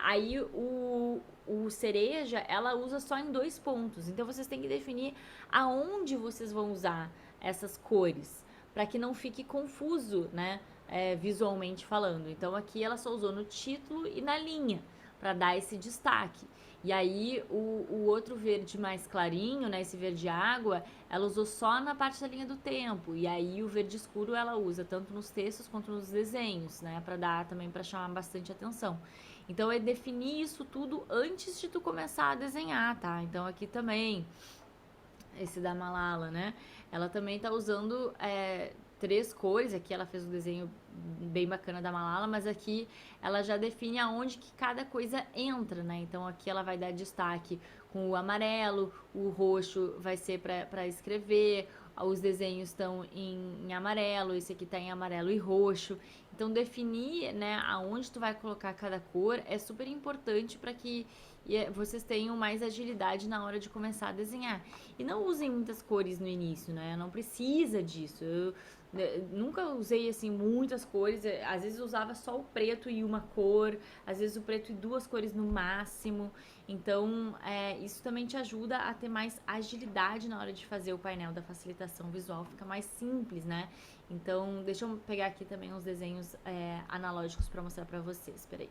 Aí o cereja, ela usa só em 2 pontos, então vocês têm que definir aonde vocês vão usar essas cores, para que não fique confuso, né? Visualmente falando. Então aqui ela só usou no título e na linha, para dar esse destaque. E aí o outro verde mais clarinho, né, esse verde água, ela usou só na parte da linha do tempo. E aí o verde escuro ela usa tanto nos textos quanto nos desenhos, né, para dar também para chamar bastante atenção. Então é definir isso tudo antes de tu começar a desenhar, tá? Então aqui também esse da Malala, né? Ela também tá usando 3 cores. Aqui ela fez um desenho bem bacana da Malala, mas aqui ela já define aonde que cada coisa entra, né? Então aqui ela vai dar destaque com o amarelo, o roxo vai ser para escrever, os desenhos estão em amarelo, esse aqui tá em amarelo e roxo. Então definir, né, aonde tu vai colocar cada cor é super importante para que vocês tenham mais agilidade na hora de começar a desenhar. E não usem muitas cores no início, né? Não precisa disso. Eu nunca usei assim muitas cores. Às vezes eu usava só o preto e uma cor, às vezes o preto e 2 cores no máximo. Então, isso também te ajuda a ter mais agilidade na hora de fazer o painel da facilitação visual. Fica mais simples, né? Então, deixa eu pegar aqui também uns desenhos analógicos para mostrar para vocês. Espera aí.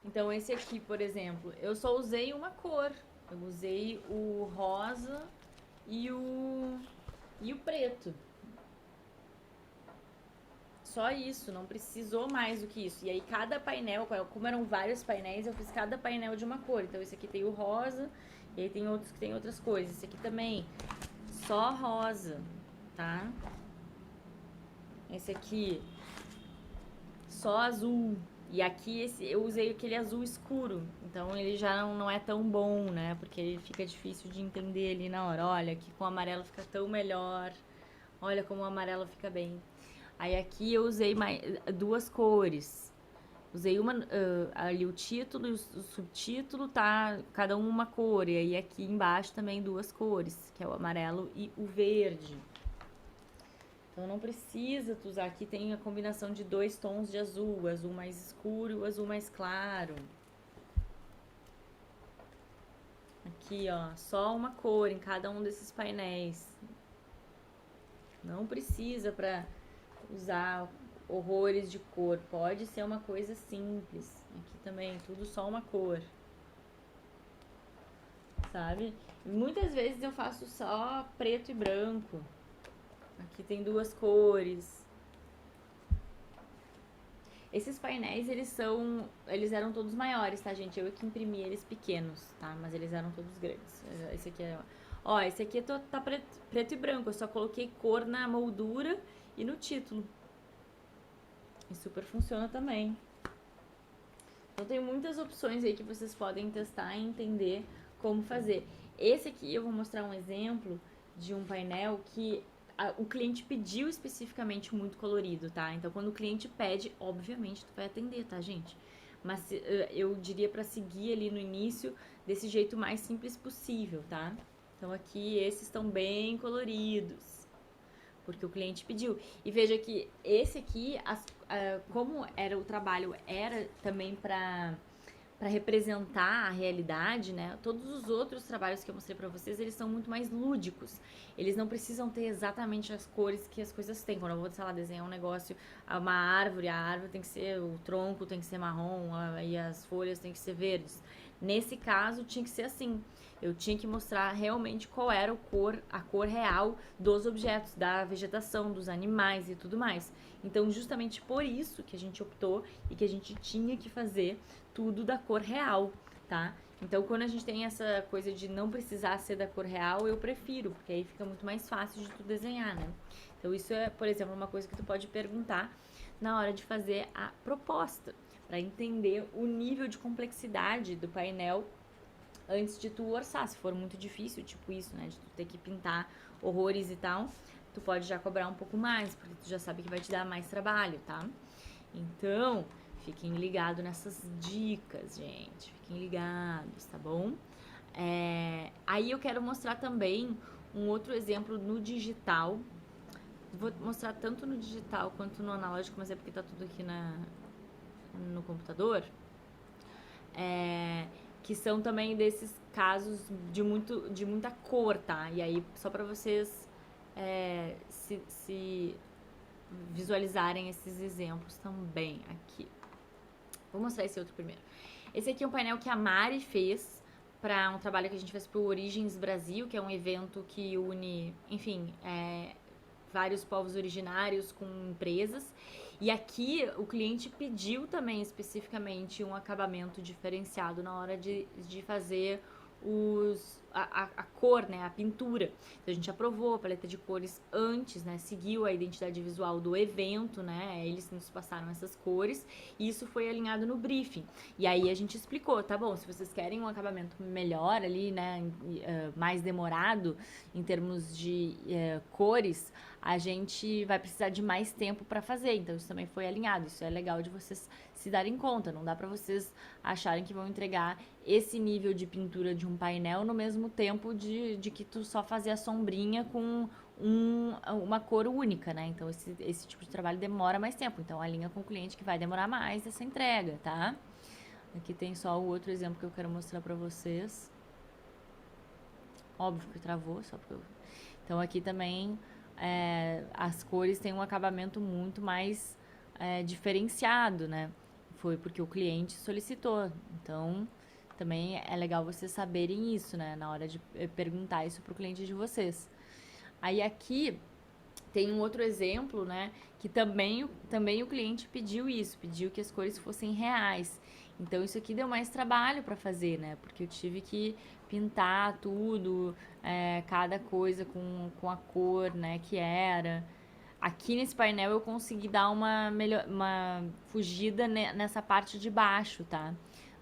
Então, esse aqui, por exemplo, eu só usei uma cor. Eu usei o rosa e o preto. Só isso, não precisou mais do que isso. E aí, cada painel, como eram vários painéis, eu fiz cada painel de uma cor. Então, esse aqui tem o rosa, e aí tem outros que tem outras cores. Esse aqui também, só rosa, tá? Esse aqui, só azul. E aqui eu usei aquele azul escuro, então ele já não é tão bom, né? Porque ele fica difícil de entender ali na hora. Olha, aqui com o amarelo fica tão melhor. Olha como o amarelo fica bem. Aí aqui eu usei 2 cores. Usei ali o título e o subtítulo, tá? Cada uma cor. E aí aqui embaixo também 2 cores, que é o amarelo e o verde. Então não precisa tu usar. Aqui tem a combinação de 2 tons de azul, o azul mais escuro e o azul mais claro. Aqui, ó, só uma cor em cada um desses painéis. Não precisa para usar horrores de cor. Pode ser uma coisa simples. Aqui também, tudo só uma cor. Sabe? Muitas vezes eu faço só preto e branco. Aqui tem 2 cores. Esses painéis, eles eram todos maiores, tá, gente? Eu que imprimi eles pequenos, tá? Mas eles eram todos grandes. Esse aqui Ó, esse aqui tá preto e branco. Eu só coloquei cor na moldura e no título. E super funciona também. Então tem muitas opções aí que vocês podem testar e entender como fazer. Esse aqui eu vou mostrar um exemplo de um painel que o cliente pediu especificamente muito colorido, tá? Então quando o cliente pede, obviamente tu vai atender, tá, gente? Mas eu diria para seguir ali no início desse jeito mais simples possível, tá? Então aqui esses estão bem coloridos, porque o cliente pediu. E veja que esse aqui, como era o trabalho, era também para representar a realidade, né? Todos os outros trabalhos que eu mostrei para vocês, eles são muito mais lúdicos. Eles não precisam ter exatamente as cores que as coisas têm. Quando eu vou, sei lá, desenhar um negócio, uma árvore, a árvore tem que ser, o tronco tem que ser marrom, e as folhas tem que ser verdes. Nesse caso, tinha que ser assim. Eu tinha que mostrar realmente qual era a cor real dos objetos, da vegetação, dos animais e tudo mais. Então, justamente por isso que a gente optou e que a gente tinha que fazer tudo da cor real, tá? Então, quando a gente tem essa coisa de não precisar ser da cor real, eu prefiro, porque aí fica muito mais fácil de tu desenhar, né? Então, isso é, por exemplo, uma coisa que tu pode perguntar na hora de fazer a proposta, para entender o nível de complexidade do painel antes de tu orçar. Se for muito difícil, tipo isso, né, de tu ter que pintar horrores e tal, tu pode já cobrar um pouco mais, porque tu já sabe que vai te dar mais trabalho, tá? Então, fiquem ligados nessas dicas, gente. Fiquem ligados, tá bom? Aí eu quero mostrar também um outro exemplo no digital. Vou mostrar tanto no digital quanto no analógico, mas é porque tá tudo aqui no computador. Que são também desses casos de muita cor, tá? E aí, só pra vocês se visualizarem esses exemplos também aqui. Vou mostrar esse outro primeiro. Esse aqui é um painel que a Mari fez para um trabalho que a gente fez pro Origens Brasil, que é um evento que une, enfim, vários povos originários com empresas. E aqui o cliente pediu também especificamente um acabamento diferenciado na hora de fazer a cor, né, a pintura. Então a gente aprovou a paleta de cores antes, né, seguiu a identidade visual do evento, né, eles nos passaram essas cores e isso foi alinhado no briefing. E aí a gente explicou, tá bom, se vocês querem um acabamento melhor ali, né, mais demorado em termos de cores, a gente vai precisar de mais tempo para fazer. Então isso também foi alinhado. Isso é legal de vocês se darem conta. Não dá para vocês acharem que vão entregar esse nível de pintura de um painel no mesmo tempo de que tu só fazer a sombrinha com uma cor única, né? Então esse tipo de trabalho demora mais tempo. Então alinha com o cliente que vai demorar mais essa entrega, tá? Aqui tem só o outro exemplo que eu quero mostrar para vocês. Óbvio que travou, só porque eu... Então aqui também as cores têm um acabamento muito mais diferenciado, né? Foi porque o cliente solicitou. Então, também é legal vocês saberem isso, né? Na hora de perguntar isso pro cliente de vocês. Aí aqui tem um outro exemplo, né? Que também o cliente pediu isso, pediu que as cores fossem reais. Então isso aqui deu mais trabalho para fazer, né? Porque eu tive que pintar tudo, cada coisa com a cor, né? Que era. Aqui nesse painel eu consegui dar uma fugida nessa parte de baixo, tá?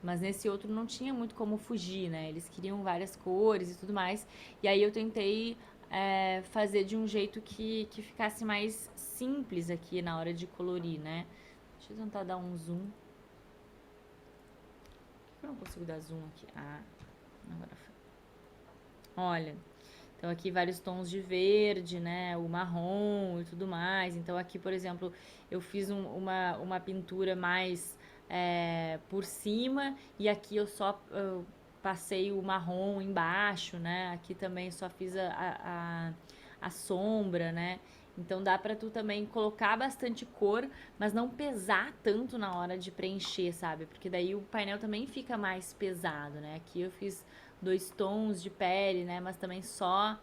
Mas nesse outro não tinha muito como fugir, né? Eles queriam várias cores e tudo mais. E aí eu tentei fazer de um jeito que ficasse mais simples aqui na hora de colorir, né? Deixa eu tentar dar um zoom. Por que eu não consigo dar zoom aqui? Ah, agora foi. Olha, então aqui vários tons de verde, né? O marrom e tudo mais. Então aqui, por exemplo, eu fiz uma pintura mais por cima e aqui eu só passei o marrom embaixo, né? Aqui também só fiz a sombra, né? Então dá pra tu também colocar bastante cor, mas não pesar tanto na hora de preencher, sabe? Porque daí o painel também fica mais pesado, né? Aqui eu fiz 2 tons de pele, né? Mas também só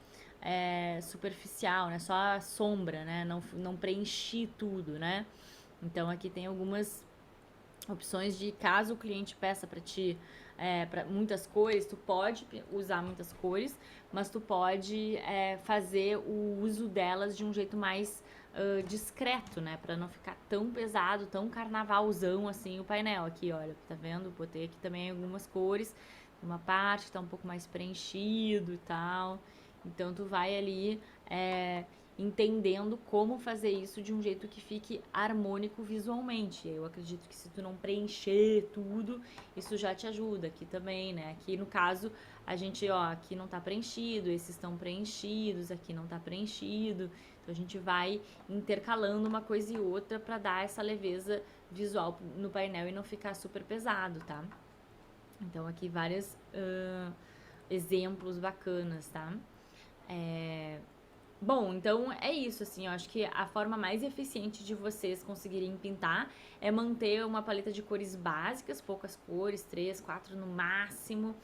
superficial, né? Só a sombra, né? Não preenchi tudo, né? Então aqui tem algumas opções de caso o cliente peça para ti para muitas cores, tu pode usar muitas cores, mas tu pode fazer o uso delas de um jeito mais discreto, né? Pra não ficar tão pesado, tão carnavalzão assim o painel. Aqui, olha, tá vendo? Botei aqui também algumas cores. Uma parte que tá um pouco mais preenchido e tal. Então tu vai ali entendendo como fazer isso de um jeito que fique harmônico visualmente. Eu acredito que se tu não preencher tudo, isso já te ajuda. Aqui também, né? Aqui no caso, a gente, ó, aqui não tá preenchido, esses estão preenchidos, aqui não tá preenchido. Então a gente vai intercalando uma coisa e outra pra dar essa leveza visual no painel e não ficar super pesado, tá? Então aqui vários exemplos bacanas, tá? Bom, então é isso, assim, eu acho que a forma mais eficiente de vocês conseguirem pintar é manter uma paleta de cores básicas, poucas cores, 3, 4 no máximo,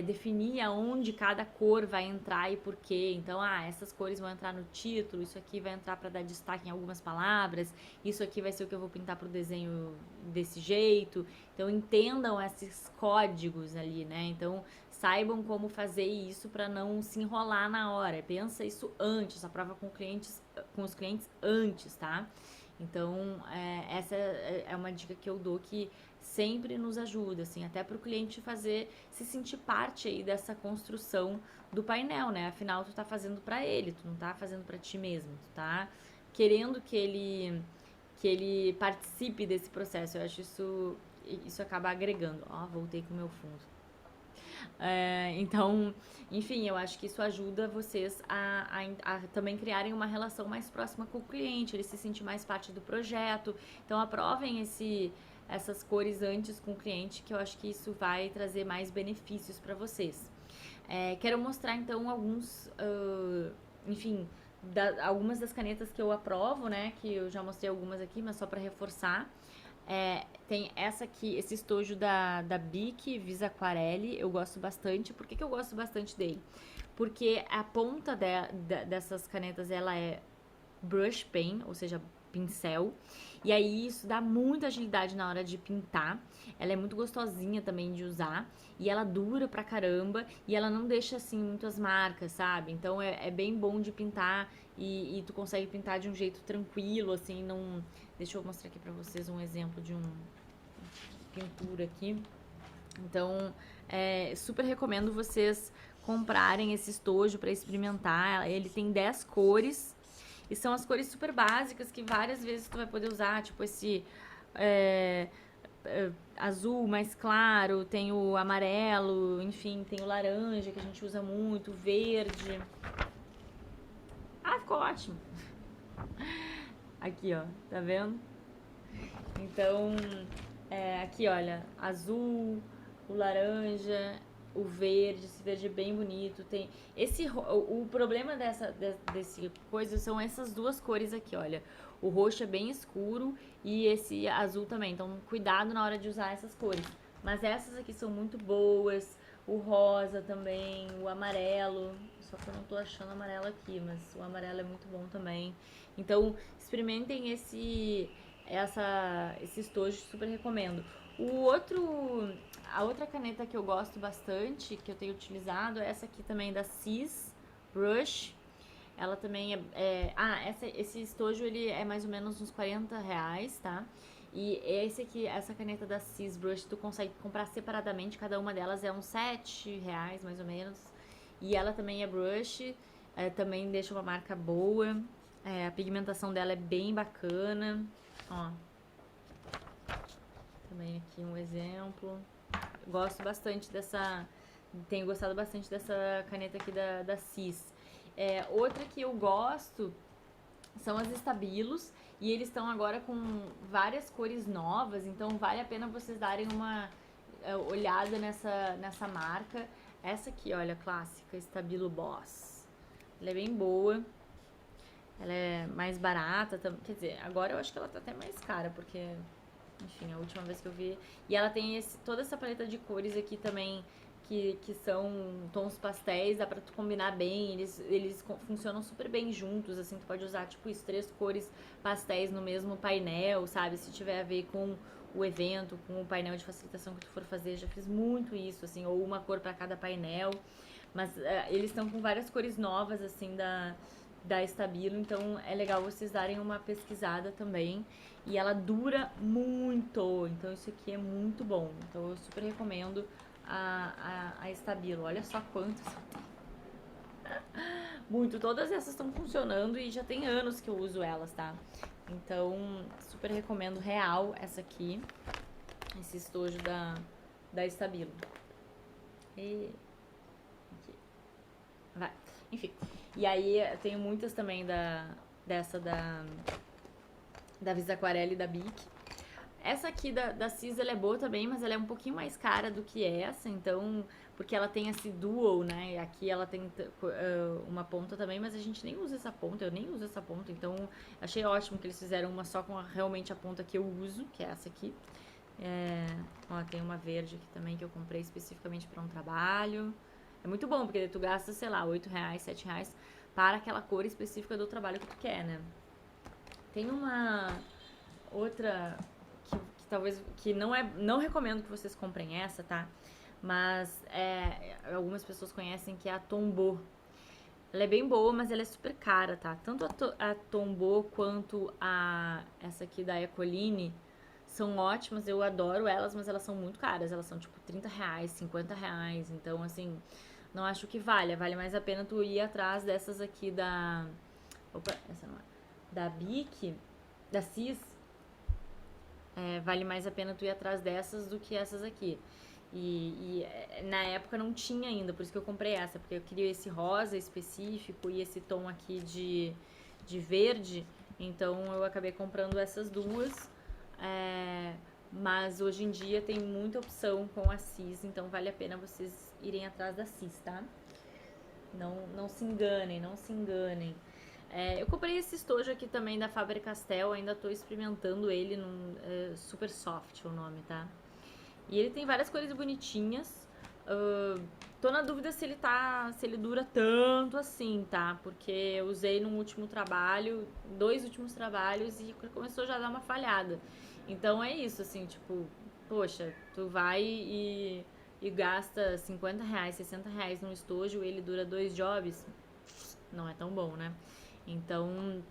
definir aonde cada cor vai entrar e por quê. Então, essas cores vão entrar no título, isso aqui vai entrar para dar destaque em algumas palavras, isso aqui vai ser o que eu vou pintar pro desenho desse jeito. Então, entendam esses códigos ali, né? Então, saibam como fazer isso para não se enrolar na hora. Pensa isso antes, aprova com os clientes antes, tá? Então, essa é uma dica que eu dou que sempre nos ajuda, assim, até para o cliente se sentir parte aí dessa construção do painel, né? Afinal, tu tá fazendo para ele, tu não tá fazendo para ti mesmo, tu tá querendo que ele participe desse processo. Eu acho isso acaba agregando. Ó, voltei com o meu fundo. Então, enfim, eu acho que isso ajuda vocês a também criarem uma relação mais próxima com o cliente, ele se sentir mais parte do projeto. Então, aprovem essas cores antes com o cliente, que eu acho que isso vai trazer mais benefícios para vocês. Quero mostrar, então, enfim, algumas das canetas que eu aprovo, né, que eu já mostrei algumas aqui, mas só para reforçar. Tem essa aqui, esse estojo da Bic Visa Aquarelle, eu gosto bastante. Por que eu gosto bastante dele? Porque a ponta dessas canetas, ela é brush pen, ou seja, pincel. E aí isso dá muita agilidade na hora de pintar. Ela é muito gostosinha também de usar. E ela dura pra caramba. E ela não deixa, assim, muitas marcas, sabe? Então é bem bom de pintar. E tu consegue pintar de um jeito tranquilo, assim, não... Deixa eu mostrar aqui pra vocês um exemplo de uma pintura aqui. Então, super recomendo vocês comprarem esse estojo pra experimentar. Ele tem 10 cores. E são as cores super básicas que várias vezes tu vai poder usar. Tipo esse azul mais claro, tem o amarelo, enfim, tem o laranja que a gente usa muito, o verde. Ficou ótimo. Aqui, ó, tá vendo? Então, aqui, olha, azul, o laranja, o verde, esse verde é bem bonito. Tem o problema desse coisa são essas duas cores aqui, olha. O roxo é bem escuro e esse azul também. Então, cuidado na hora de usar essas cores. Mas essas aqui são muito boas. O rosa também, o amarelo. Só que eu não tô achando amarelo aqui, mas o amarelo é muito bom também. Então, experimentem esse estojo, super recomendo. A outra caneta que eu gosto bastante, que eu tenho utilizado, é essa aqui também da Cis Brush. Ela também esse estojo ele é mais ou menos uns R$40, tá? E essa caneta da Cis Brush, tu consegue comprar separadamente, cada uma delas é uns R$7, mais ou menos. E ela também é brush, também deixa uma marca boa. A pigmentação dela é bem bacana. Ó. Também aqui um exemplo. Gosto bastante tenho gostado bastante dessa caneta aqui da Cis. Outra que eu gosto são as estabilos. E eles estão agora com várias cores novas. Então vale a pena vocês darem uma olhada nessa marca. Essa aqui, olha, clássica, Stabilo Boss. Ela é bem boa. Ela é mais barata, quer dizer, agora eu acho que ela tá até mais cara, porque, enfim, a última vez que eu vi... E ela tem toda essa paleta de cores aqui também, que são tons pastéis, dá pra tu combinar bem, eles funcionam super bem juntos, assim, tu pode usar, tipo isso, 3 cores pastéis no mesmo painel, sabe? Se tiver a ver com o evento, com o painel de facilitação que tu for fazer, já fiz muito isso, assim, ou uma cor pra cada painel. Mas eles estão com várias cores novas, assim, da Stabilo, então é legal vocês darem uma pesquisada também. E ela dura muito, então isso aqui é muito bom. Então eu super recomendo a Stabilo. Olha só quantas. Muito, todas essas estão funcionando e já tem anos que eu uso elas, tá? Então, super recomendo real essa aqui, esse estojo da Stabilo. E aqui. Vai. Enfim. E aí eu tenho muitas também dessa da Visa Aquarela e da Bic. Essa aqui da Cis, ela é boa também, mas ela é um pouquinho mais cara do que essa, então, porque ela tem esse dual, né, e aqui ela tem uma ponta também, mas a gente nem usa essa ponta, eu nem uso essa ponta, então achei ótimo que eles fizeram uma só com realmente a ponta que eu uso, que é essa aqui. Ó, tem uma verde aqui também que eu comprei especificamente para um trabalho. É muito bom, porque tu gasta, sei lá, R$8, R$7 para aquela cor específica do trabalho que tu quer, né. Tem uma outra que talvez que não recomendo que vocês comprem essa, tá? Mas algumas pessoas conhecem que é a Tombow. Ela é bem boa, mas ela é super cara, tá? Tanto a Tombow quanto essa aqui da Ecoline são ótimas, eu adoro elas, mas elas são muito caras. Elas são tipo R$30, R$50. Então, assim, não acho que vale mais a pena tu ir atrás dessas aqui opa, essa não é. Da Bic, da Cis. Vale mais a pena tu ir atrás dessas do que essas aqui. E na época não tinha ainda, por isso que eu comprei essa, porque eu queria esse rosa específico e esse tom aqui de verde, então eu acabei comprando essas duas. Mas hoje em dia tem muita opção com a Cis, então vale a pena vocês irem atrás da Cis, tá? Não se enganem, não se enganem. Eu comprei esse estojo aqui também da Faber-Castell, ainda tô experimentando ele Super Soft, o nome, tá? E ele tem várias cores bonitinhas. Tô na dúvida se ele dura tanto assim, tá? Porque eu usei no último trabalho, 2 últimos trabalhos, e começou já a dar uma falhada. Então é isso, assim, tipo, poxa, tu vai e gasta R$50, R$60 num estojo, ele dura 2 jobs, não é tão bom, né? Então,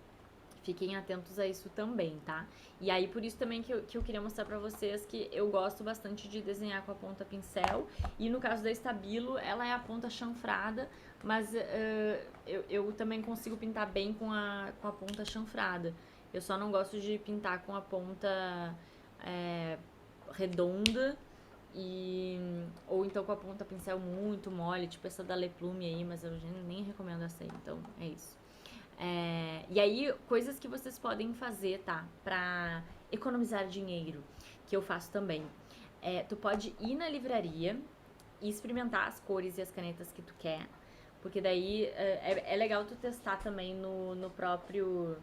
fiquem atentos a isso também, tá? E aí, por isso também que eu queria mostrar pra vocês que eu gosto bastante de desenhar com a ponta pincel. E no caso da Stabilo, ela é a ponta chanfrada, mas eu também consigo pintar bem com a ponta chanfrada. Eu só não gosto de pintar com a ponta redonda, ou então com a ponta pincel muito mole, tipo essa da Le Plume aí, mas eu nem recomendo essa aí, então é isso. E aí, coisas que vocês podem fazer, tá? Pra economizar dinheiro, que eu faço também. Tu pode ir na livraria e experimentar as cores e as canetas que tu quer, porque daí é legal tu testar também no próprio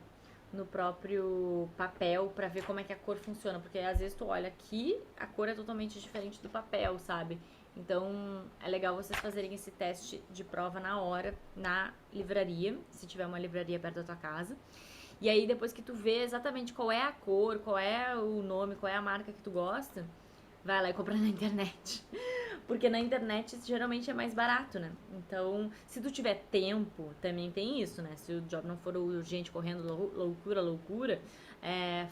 papel pra ver como é que a cor funciona, porque às vezes tu olha aqui, a cor é totalmente diferente do papel, sabe? Então é legal vocês fazerem esse teste de prova na hora, na livraria, se tiver uma livraria perto da tua casa. E aí depois que tu vê exatamente qual é a cor, qual é o nome, qual é a marca que tu gosta, vai lá e compra na internet. Porque na internet geralmente é mais barato, né? Então, se tu tiver tempo, também tem isso, né? Se o job não for urgente, correndo loucura,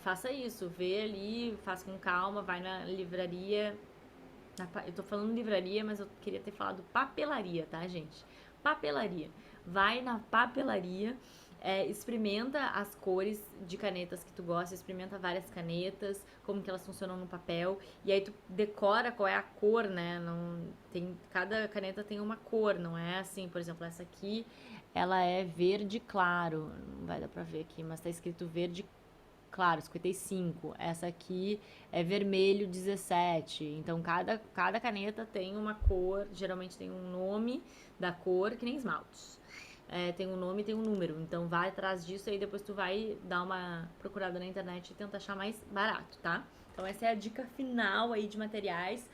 faça isso. Vê ali, faça com calma, vai na livraria. Eu tô falando livraria, mas eu queria ter falado papelaria, tá, gente? Papelaria. Vai na papelaria, experimenta as cores de canetas que tu gosta, experimenta várias canetas, como que elas funcionam no papel, e aí tu decora qual é a cor, né? Cada caneta tem uma cor, não é assim, por exemplo, essa aqui, ela é verde claro, não vai dar pra ver aqui, mas tá escrito verde claro, 55. Essa aqui é vermelho 17. Então, cada caneta tem uma cor, geralmente tem um nome da cor, que nem esmaltes. Tem um nome e tem um número. Então, vai atrás disso e depois tu vai dar uma procurada na internet e tentar achar mais barato, tá? Então, essa é a dica final aí de materiais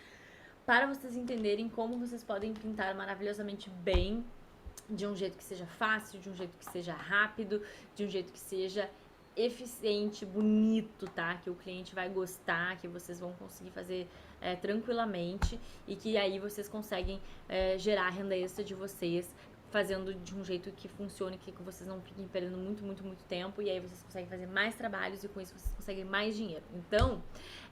para vocês entenderem como vocês podem pintar maravilhosamente bem, de um jeito que seja fácil, de um jeito que seja rápido, de um jeito que seja eficiente, bonito, tá? Que o cliente vai gostar, que vocês vão conseguir fazer tranquilamente e que aí vocês conseguem gerar a renda extra de vocês fazendo de um jeito que funcione, que vocês não fiquem perdendo muito tempo, e aí vocês conseguem fazer mais trabalhos e com isso vocês conseguem mais dinheiro. Então,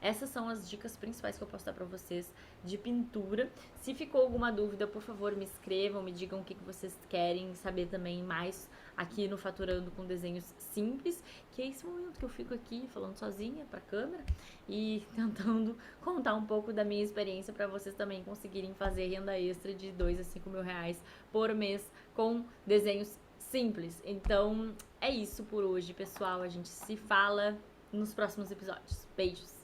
essas são as dicas principais que eu posso dar pra vocês de pintura. Se ficou alguma dúvida, por favor, me escrevam, me digam o que vocês querem saber também mais aqui no Faturando com Desenhos Simples, que é esse momento que eu fico aqui falando sozinha pra câmera e tentando contar um pouco da minha experiência para vocês também conseguirem fazer renda extra de 2 a 5 mil reais por mês com desenhos simples. Então, é isso por hoje, pessoal. A gente se fala nos próximos episódios. Beijos!